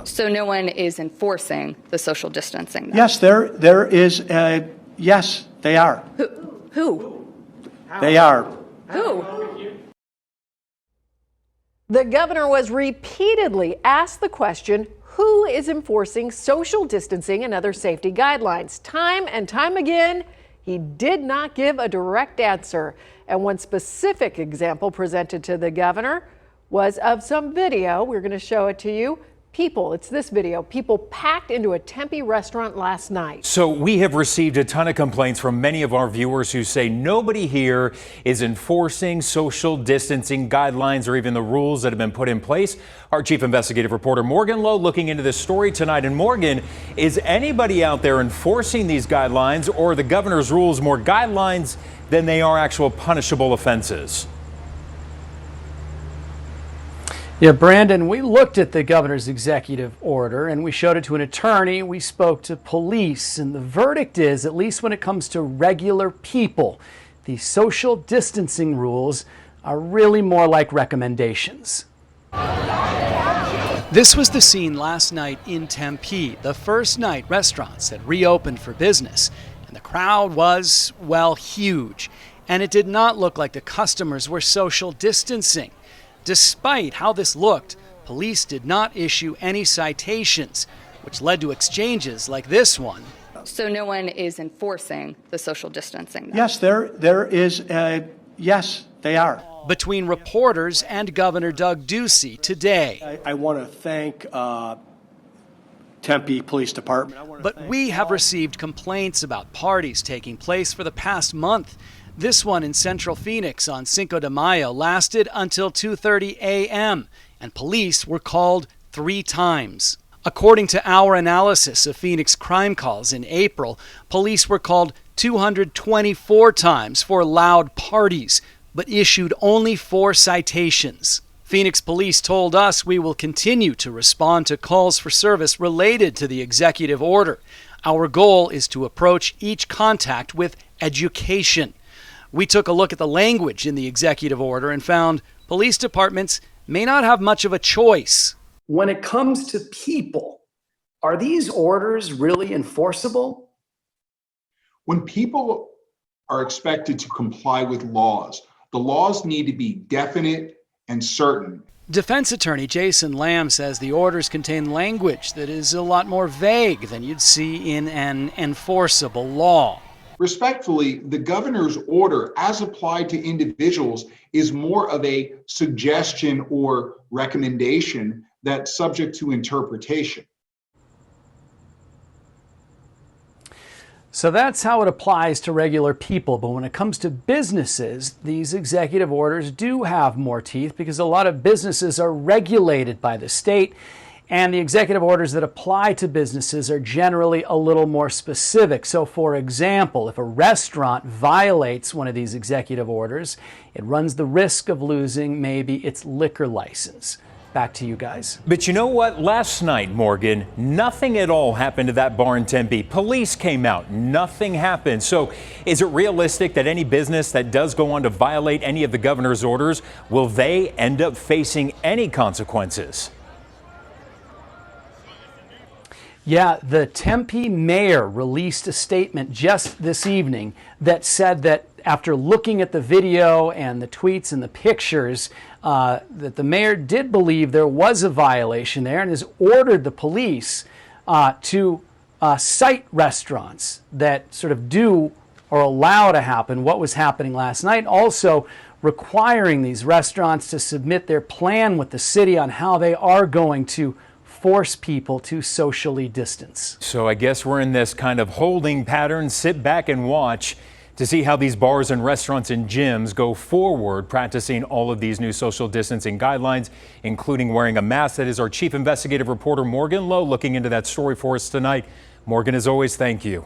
So no one is enforcing the social distancing? Yes, there is. Yes, they are. Who? They are. Who? The governor was repeatedly asked the question, who is enforcing social distancing and other safety guidelines? Time and time again, he did not give a direct answer. And one specific example presented to the governor was of some video. We're going to show it to you. It's this video, people packed into a Tempe restaurant last night. So we have received a ton of complaints from many of our viewers who say nobody here is enforcing social distancing guidelines or even the rules that have been put in place. Our chief investigative reporter Morgan Lowe looking into this story tonight. And Morgan, is anybody out there enforcing these guidelines, or are the governor's rules more guidelines than they are actual punishable offenses? Yeah, Brandon, we looked at the governor's executive order and we showed it to an attorney. We spoke to police, and the verdict is, at least when it comes to regular people, the social distancing rules are really more like recommendations. This was the scene last night in Tempe, the first night restaurants had reopened for business, and the crowd was, well, huge. And it did not look like the customers were social distancing. Despite how this looked, police did not issue any citations, which led to exchanges like this one. So no one is enforcing the social distancing? Yes, there is. Yes, they are. Between reporters and Governor Doug Ducey today. I want to thank Tempe Police Department. But we have received complaints about parties taking place for the past month. This one in Central Phoenix on Cinco de Mayo lasted until 2:30 a.m. and police were called 3 times. According to our analysis of Phoenix crime calls in April, police were called 224 times for loud parties, but issued only 4 citations. Phoenix police told us we will continue to respond to calls for service related to the executive order. Our goal is to approach each contact with education. We took a look at the language in the executive order and found police departments may not have much of a choice. When it comes to people, are these orders really enforceable? When people are expected to comply with laws, the laws need to be definite and certain. Defense attorney Jason Lamb says the orders contain language that is a lot more vague than you'd see in an enforceable law. Respectfully, the governor's order as applied to individuals is more of a suggestion or recommendation that's subject to interpretation. So that's how it applies to regular people. But when it comes to businesses, these executive orders do have more teeth because a lot of businesses are regulated by the state. And the executive orders that apply to businesses are generally a little more specific. So, for example, if a restaurant violates one of these executive orders, it runs the risk of losing maybe its liquor license. Back to you guys. But you know what? Last night, Morgan, nothing at all happened to that bar in Tempe. Police came out. Nothing happened. So is it realistic that any business that does go on to violate any of the governor's orders, will they end up facing any consequences? Yeah, the Tempe mayor released a statement just this evening that said that after looking at the video and the tweets and the pictures, that the mayor did believe there was a violation there and has ordered the police to cite restaurants that sort of do or allow to happen what was happening last night. Also requiring these restaurants to submit their plan with the city on how they are going to force people to socially distance. So I guess we're in this kind of holding pattern. Sit back and watch to see how these bars and restaurants and gyms go forward practicing all of these new social distancing guidelines, including wearing a mask. That is our chief investigative reporter Morgan Lowe looking into that story for us tonight. Morgan, as always, thank you.